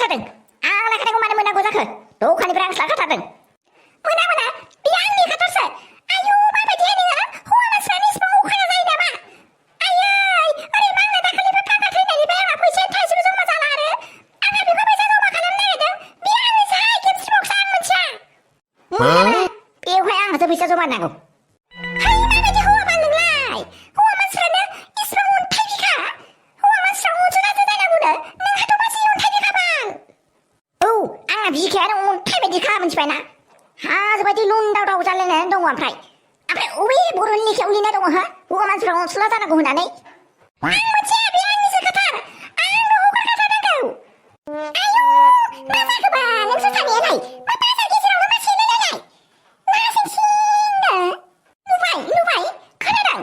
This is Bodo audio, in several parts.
लाखाथारदों आं लाखानायखौ मानो मोनांगौ जाखो दखाननिफ्राय आंसो लाखाथारदों मोना बे आंनि खाथारसो आयौ माबायदिहाय नोङो हौवा मानसिफ्रानो इसिबां अखाया जायो नामा आयै ओरैबा आंना दाखालिबो फांखा थैनायनिफ्राय आंना फैसायानो थाइसेबो जमा जाला आरो आंहा बेखौ फैसा जमा खालामनो नागिरदों बे आंनिसोहाय गेमस्रि बक्सआ आं मोनथिया मोना बेवहाय आंहासो फैसा जमा नांगौ है माबायदि हौवाबाल नोंलाय हौवा मानसिफ्रानो इसिबां अन्थाइ बिखा हौवा मानसिफ्रा अनसुलासो जानांगौनो नोंहाथ' मासि अन्थाइ बिखाबाल औ आंना बिखायानो अन्थाइ बायदिखा मिथिबायना हाजो बायदि लुनदाव दाव जालायनानै दङ ओमफ्राय अबे बर'नि लेखायाव लिरनाय दङ हा हौवा मानसिफ्रा अनसुला जानांगौ होननानै आं मिथिया बे आंनिसो खाथार आंनो हगारखाथारनांगौ आयौ मा जाखोबा नोंसोर सानैयालाय मा बाजार गेजेरावनो मा सेलायलायनाय नुबाय खोनादों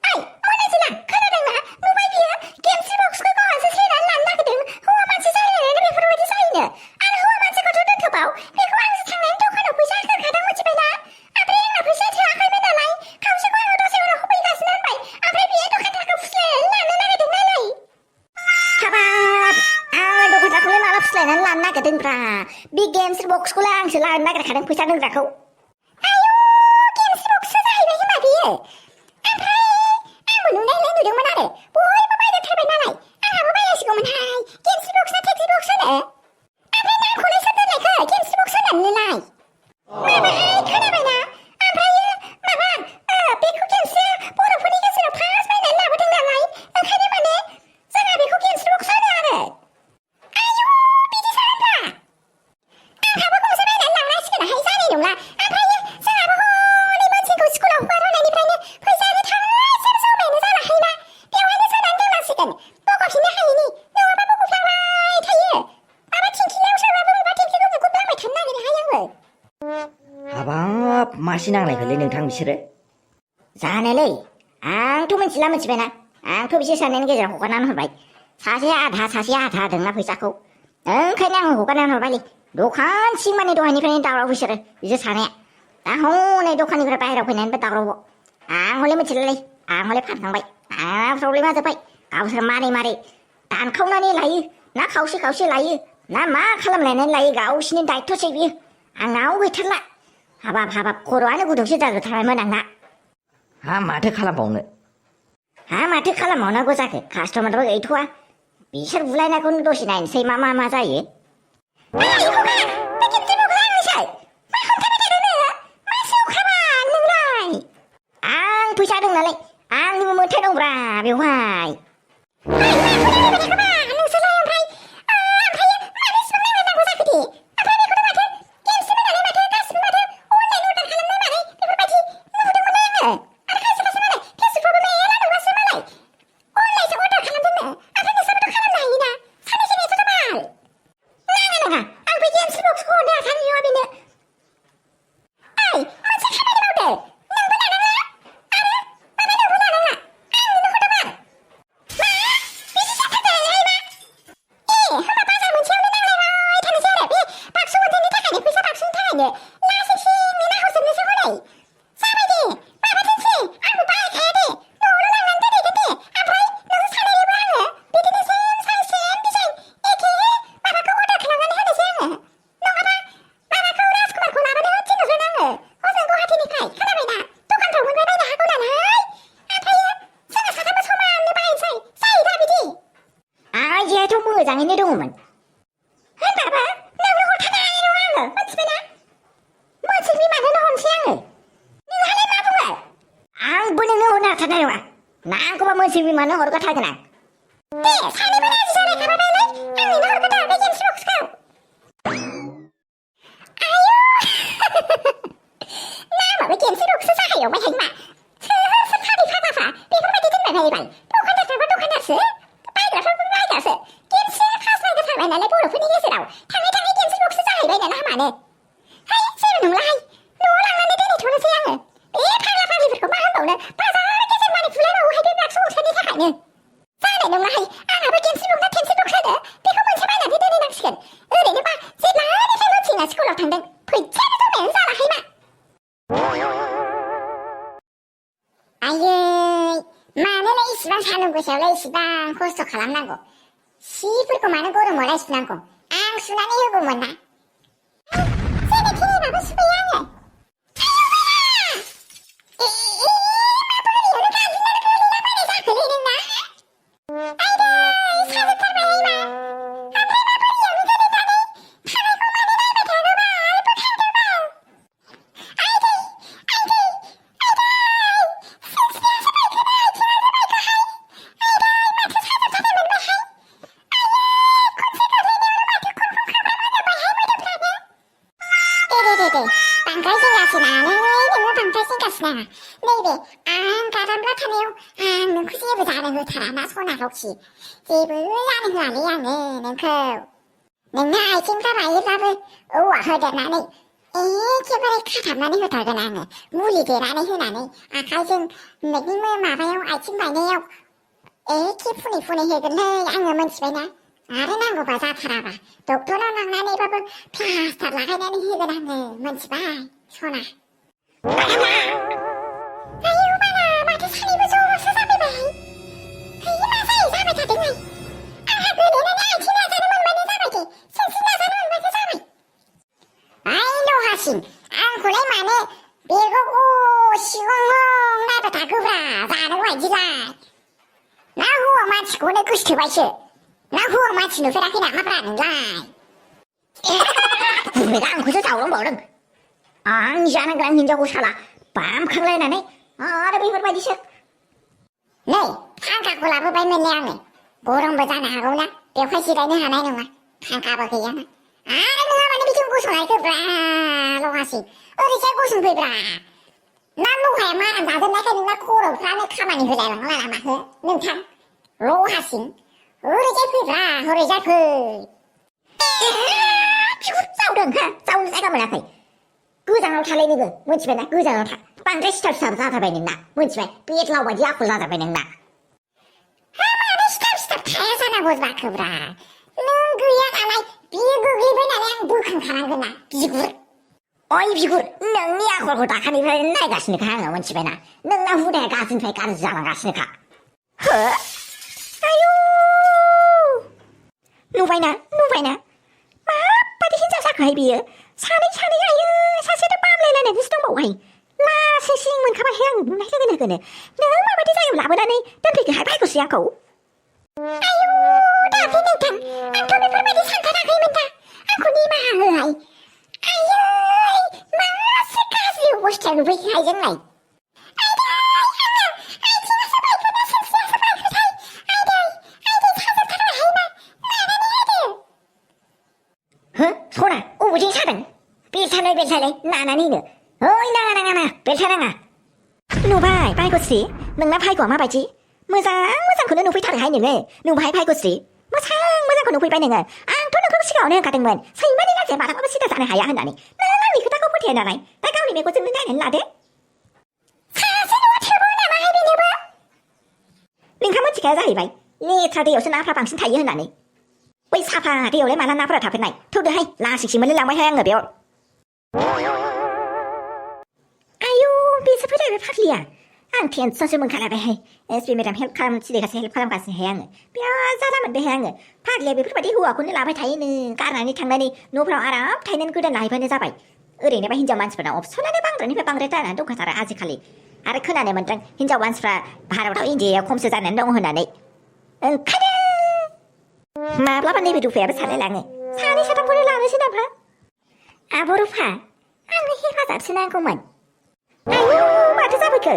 ओइ मोनाजिला खोनादोंना नुबाय बियो गेमस्रि बक्सखौ गावहासो सेनानै लानो नागिरदों हौवा मानसि जाहैनायानो बेफोरबायदि जायोनो आरो हौवा मानसिखौथ' दोनथ'बाव बेखौ आंसो थांनानै दखानाव फैसा होखादों मिथिबायना ओमफ्राय आंना फैसाया थोआखैमोन नालाय खावसेखौ आङो दसे उनाव होफैगासिनो होनबाय ओमफ्राय बियो दखानदारखौ फुस्लायनानै लानो नागिरदों नालाय हाबाब आङो दखानदारखौलाय माला फुस्लायनानै लानो नागिरदोंब्रा बे गेमस्रि बक्सखौलाय आंसो लानो नागिरखादों फैसा दोनग्राखौ ओमफ्राय आंबो नुनायलाय नुदोंमोन आरो बयबो बायनायथारबाय नालाय आंहाबो बायनांसिगौमोनहाय गेमस्रि बक्स ना टेक्सि बक्स होनो ओमफ्राय नामखौलाय सोर दोनलायखो गेमस्रि बक्स होननानैलाय माबाहाय खोनाबायना ओमफ्रायो बेखौ गेमस्रिया बर'फोरनि गेजेराव फार्स्ट बायनानै लाबोदों नालाय ओंखायनो माने जोंहा बेखौ गेमस्रि बक्स होनो आरो आयौ बिदिसो होनब्रा आंहाबो गंसे बायनानै लांनांसिगोनहाय जानाय नंला ओमफ्रायो जोंहाबो हनै मोनसेखौ स्कुलाव हगारहोनायनिफ्रायनो फैसायानो थाइसेबो जमायानो जालाहायना बेवहायनो सोनानै दोननांसिगोन बख'फिननो हायिनि नङाबा बख'फ्लांबाय थायो माबा थिंख्लियाव सोरबाबो नुबा थिंख्लिखौ बुगुबलांबाय थानो नागिरोहाय आंबो हाबाब मासि नांलायखोलै नोंथां बिसोरो जानोलै आंथ' मिथिला मिथिबायना आंथ' बिसोर सानैनि गेजेराव हगारनानै हरबाय सासेया आधा होदोंना फैसाखौ ओंखायनो आङो हगारनानै हरबायलै दखान सिं माने दहायनिफ्रायनो दावराव बिसोर सानैया दा हनै दखाननिफ्राय बाहेरायाव फैनानैबो दावरावबाव आं हले मिथिलालै आं हले फानखांबाय आंना प्रब्लेमा जोब्बाय गावसोर मारै दानखावनानै लायो ना खावसे लायो ना मा खालामनानै लायो गावसिनि दायथ'सै बियो आंनाव गैथारला हाबाब खर'आनो गुदुंसो जाजोबथारबायमोन आंना माथो खालामबावनांगौ जाखो कास्टमारबो गैथ'वा बिसोर बुलायनायखौनो दसे नायनोसै मा जायो आं फैसा दं नालाय आंनिबो मोन्थाय दंब्रा बेवहाय मोजाङैनो दङमोन होनबाबो नोंनो हरथारनाय नङा आङो मिथिबायना मोनसे बिमानोनो हरनोसै आङो नोंहालाय मा बुङो आंबो नोंनो हरनो हाथारनाय नङा नांगौबा मोनसे बिमानो हरगारथारगोन आं दे सानैबो राजि जालायखाबाय नालाय आंनोनो हरगारथार बे गेमस्रि बक्सखौ आयौ नामाबो गेमस्रि बक्ससो जाखायो ओमफ्राय मा सोर फारि फाग्लाफ्रा बेफोरबायदि दोनबाय थायोबाल दखानदारफ्राबो दखानदारसो बायग्राफ्राबो बायग्रासो गेमस्रिया खास नागिरथारबाय नालाय बर'फोरनि गेजेराव थाङै गेमस्रि बक्ससो जाहैबाय ना मानो है जेबो नंलाहाय न'आव लांनानै दोनहैथ'नोसै आङो बे फाग्ला फाग्लिफोरखौ मा होनबावनो बाजार गेजेर मानि फुलायबावोहाय बे बाक्सु गंसेनि थाखायनो जानाय नंलाहाय आंहाबो गेमस्रि बक्स ना टेक्सि बक्स होनो बेखौ मोनसे बायनानै दोनहैनांसिगोन ओरैनोबा जेब्लानिफ्राय मोनथिना स्कुलाव थांदों फैसायानो जमायानो जालाहाय मा आयै मानोलाय इसिबां सान्दुं गोसायावलाय इसिबां खस्थ' खालामनांगौ सिफोरखौ मानो गरमावलाय सुनांगौ आं सुनानै होगौमोन ना जेने थेने माबा सुबाय आङो बांद्राय जायासैनानै नोङो बांद्राय जिंगासिना नैबे आं गारामब्ला थानायाव आं नोंखौ जेबो जानो होथारा ना सना लक्षि जेबो जानो होआलै आङो नोंखौ नोंना आथिंफ्रा बायोब्लाबो औवा होदेरनानै एखेबारे खाथाबनानै होथारगोन आङो मुलि देनानै होनानै आखाइजों नोंनि माबायाव आथिं बायनायाव एखे फुनै फुनै होगोनलै आङो मोनथिबायना आरो नांगौबा जाथाराबा डक्टराव लांनानैबाबो प्लास्टार लागायनानै होगोन आङो मोनथिबाय सना आयौ बाला माथो सानैबो ज'सो जाफैबाय है मा जायो जाबाय थादोंलाय आंहा गोलैनानै आथिं नाजानो मोनबानो जाबाय दे सिनस्रि नाजानो मोनबानो जाबाय आइ लहासिन आंखौलाय मानो बेगौ सिगं नायबाय थाखोब्रा जानो बायदिलाय ना हौवा मानसिखौनो गोसोथोबायसो ना हौवा मानसि नुफेराखै नामाब्रा नोंलाय बुंबायदा आंखौसो जावलांबावदों आं जानो गोनां हिनजावखौ साला बामखांलायनानै आरो बेफोरबायदिसो नै फांखाखौ लाबोबाय मोनलै आङो गरमबो जानो हागौना बेवहाय जिरायनो हानाय नङा फांखाबो गैयाना आरो नोंहा माने बिथिं गसंनायखोब्रा लहासि ओरैजाय गसंफैब्रा ना लहाया मारा जाजोबनायखाय नोंना खर'फ्रानो खामानि होलायलांला नामा हो नोंथां लहासिं ओरैजाय फैब्रा ओरैजाय फै बिगुर जावदों हा जावनो जायगा मोनाखै गोजानाव थालाय नोङो मोनथिबायना गोजानाव था बांद्राय सिथाब सिथाब जाथारबाय नोंना मोनथिबाय बेदलाव बायदि आखल जाथारबाय नोंना हा मानो सिथाब सिथाब थाया जानांगौ जाखोब्रा नों गैया नालाय बियो गोग्लैबाय नालाय आं बोखांखानांगोन ना बिगुर अय बिगुर नोंनि आखलखौ दाखानिफ्राय नायगासिनोखा आङो मोनथिबायना नोंना हुदाया गाज्रिनिफ्राय गाज्रि जालांगासिनोखा हो आयु नुबायना माबायदि हिनजाव जाखोहाय बियो सानै आयो सासेथ' बामलायलायनायसो दंबावोहाय लासै सिं मोनखाबायहाय आं बुंनाय लोगो लोगोनो नों माबायदि जायो लाबोनानै दोनफैखोहाय भायग'सै आंखौ आयु दाबि नोंथां आंथ' बेफोरबायदि सानथाराखैमोन दा आंखौ निमाहा होहाय आयै मासे गाज्रि अबस्थायाव नुफैखोहाय जोंलाय सना अबेजों सादों बेलथालाय नानानैनो ओइ नाङा बेलथा नाङा नुबाय भायग'श्री नोंना भायग'आ माबायदि मोजांखौनो नुफैथारोहाय नोङो नुबाय भायग'श्री मोजांखौ नुफैबाय नोङो आंथ' नोंखौ सिगाङावनो होनखादोंमोन सैमानि लाजिया मालाबाबो सिदा जानो हाया होननानै नों आंनि खोथाखौ फोथाया नालाय दा गावनि मेगनजोंनो नायनानै लादो सासे न'आ थोबो नामाहाय बेनोबो नोंहा मिथिखाया जाहैबाय लेथ्रा दैयावसो नाफ्रा बांसिन थायो होननानै बै साफा दैयावलाय माला नाफोरा थाफेरनाय थौदोहाय लासिंसिं मोनलायलांबायहाय आङो बेयाव आयु बेसो फैलायबाय फाग्लिया आं टेनसनसो मोनखालायबायहाय एसपि मेडाम हेल्प खालामगासिनोहाय आङो बिराद जाला मोनबायहाय आङो फाग्लिया बेफोरबायदि हौवाखौनो लाबाय थायोनो गारनानै थांनानै न'फ्राव आराम थाहैनानै गोदान लाहैबानो जाबाय ओरैनोबा हिनजाव मानसिफोरना अफसनानो बांद्रायनिफ्राय बांद्राय जानानै दंखाथारो आजिखालि आरो खोनानो मोनदों हिनजाव मानसिफ्रा भारताव इन्डियायाव खमसो जानानै दं होननानै ओंखायनो माब्लाबा नैबे रुफायाबो सालायलाङो सानै साथामखौनो लानोसै नामा आब' रुफा आंनो हेफाजाबसो नांगौमोन आयु माथो जाबोखो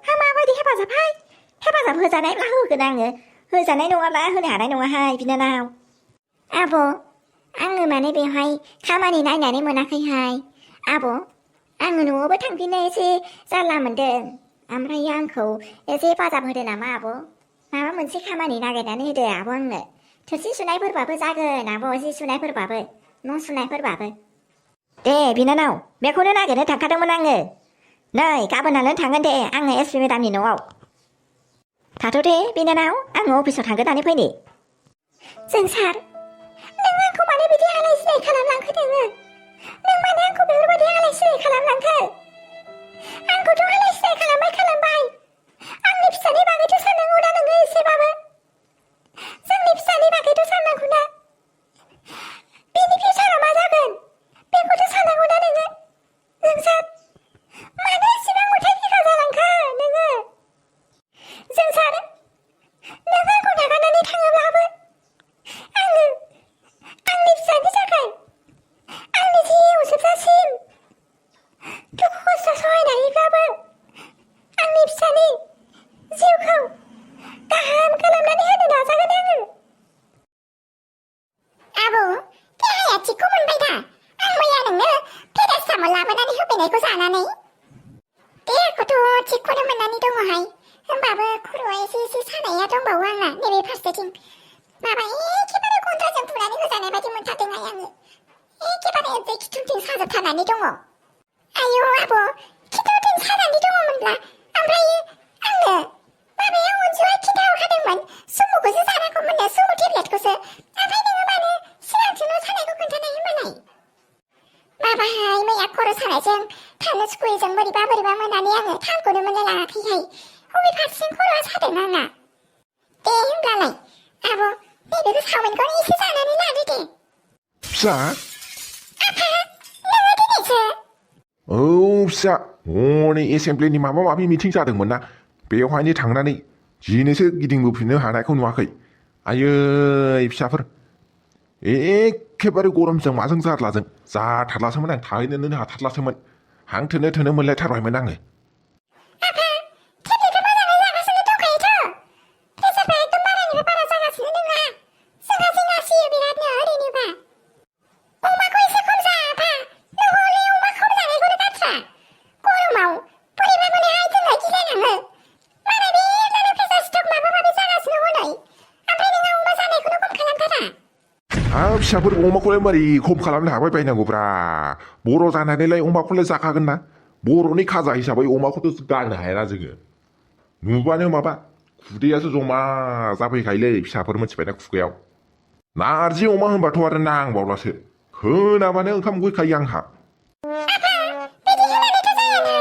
हा माबायदि हेफाजाब होजानायब्ला होगोन आङो होजानाय नङाब्ला होनो हानाय नङाहाय बिनानाव आब' आङो माने बेवहाय खामानि नायनानै मोनाखैहाय आब' आङो न'आवबो थांफिननो एसे जारला मोनदों ओमफ्राय आंखौ एसे हेफाजाब होदो नामा आब' माबा मोनसे खामानि नागिरनानै होदो आब' आंनो थोरसि सुनायफोरबाबो जागोन आब' जि सुनायफोरबाबो न' सुनायफोरबाबो दे बिनानाव बेखौनो नागिरनो थांखादोंमोन आङो नै गाबोनानो थांगोन दे आङो एसपि मेडामनि न'आव थाथ' दे बिनानाव आङो अफिसाव थांगोनानै फैनि जोंसार नों आंखौ मानो बिदि आलाय सिलाय खालामलांखो नों मानो आंखौ बेफोरबायदि आलाय सिलाय खालामलांखो आंखौथ' आलाय सिलाय खालामबाय आंनि फिसानि बागैथ' साननांगौ ना नोङो एसेबाबो जोंनि फिसानि बागैथ' साननांगौ ना बिलाइखौ जानानै देहाखौथ' थिगखौनो मोननानै दङहाय होमबाबो खर'आ एसे सानाया दंबावो आंना नैबे फारसेथिं माबा एखेबारे गन्द्राजों बुनानै होजानाय बायदि मोनथारदोंहाय आङो एखेबारे ओरै खिथुथिं साजोबथारनानै दङ आयौ आब' खिथुथिं सानानै दङमोनब्ला ओमफ्रायो आंनो माबाया अनजुआ खिन्थाहरखादोंमोन सुमुखौसो जानांगौमोननो सुमु टेब्लेटखौसो ओमफ्राय नोङो मानो सिगांसो न' सानायखौ खोन्थानाय होनबालाय माबाहाय मैया खर' सानायजों थानो सुखुयैजों बोरैबा मोननानै आङो थालखौनो मोनलाय लाङाखैहाय बबे फारसेजों खर'आ सादों आंना दे होनब्लालाय आब' नैबेखौ सावमिनखौनो एसे जानानै लादो दे फिसा आफा नोङो दिनैसो औ फिसा हनै एसेमब्लिनि माबा माबि मिथिं जादोंमोन ना बेवहायनो थांनानै दिनैसो गिदिंबोफिननो हानायखौ नुवाखै आयै फिसाफोर एखेबारे गरमजों माजों जाथारलासोमोन आं थाहैनोनो हाथारलासोमोन हां थोनो मोनलायथारबायमोन आङो आफा टेब्लेटखौ मोजाङै जागासिनो दंखायोथ' प्रेसारफ्रा एकदम बारानिफ्राय बारा जागासिनो दंना जोंहा जिंगासियो बिरादनो ओरैनोबा अमाखौ एसे खम जा आफा नों हले अमा खम जानायखौनो बाथ्रा गरमाव बोरैबा मोनोहाय जोंलाय गिलायलाङो मालाय बेनो प्रेसार स्ट्रक माबा माबि जागासिनो हनै ओमफ्राय नोंहा अमा जानायखौनो खम खालामथारा फिसाफोर अमाखौलाय मारै खम खालामनो हाबाय बायनांगौब्रा बर' जानानैलाय अमाखौलाय जाखागोन ना बर'नि खाजा हिसाबै अमाखौथ' गारनो हायाना जोङो नुबानो माबा खुदैयासो जमा जाफैखायोलै फिसाफोर मिथिबायना खुगायाव नारजि अमा होनबाथ' आरो नांबावलासो खोनाबानो ओंखाम उखैखायो आंहा आफा बिदि होनानैथ' जायाना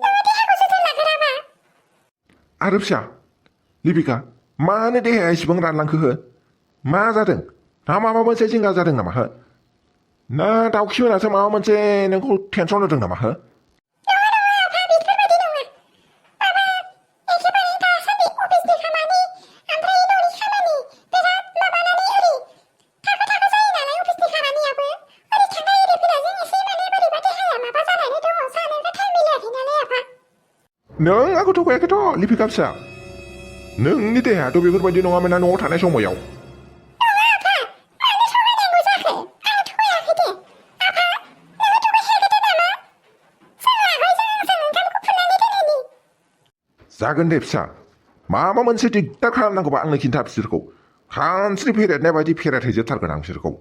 नोङो देहाखौ जोथोन लागोराबा आरो फिसा लिपिका मानो देहाया इसिबां रानलांखो हो मा जादों ना माबा मोनसे जिंगा जादों नामा हो ना दाउखि होनासो माबा मोनसे नोंखौ टेनसन होदों नामा हो नङा आफा बेफोरबायदि नङा माबा एखेबारे दासान्दि अफिसनि खामानि ओमफ्राय न'नि खामानि बिराद माबानानै ओरै थाखो जायो नालाय अफिसनि खामानियाबो ओरै थांलाय ओरै फैनायजों एसे माने बोरैबा देहाया माबा जानानै दङ जानोबो टाइम मिलायाखै नालाय आफा नों आंखौ थगायाखैथ' लिपिका फिसा नोंनि देहायाथ' बेफोरबायदि नङामोन ना न'आव थानाय समायाव नङा आफा मानो थगायनांगौ जाखो आं थगायाखै दे आफा नोङो थगायहैगोदो नामा जों आखाइजों ओंखामखौ खुरनानै दोनैनि जागोन दे फिसा माबा मोनसे दिगदार खालामनांगौबा आंनो खिन्था बिसोरखौ खानस्रि फेरेदनाय बायदि फेरेद हैजोबथारगोन आं बिसोरखौ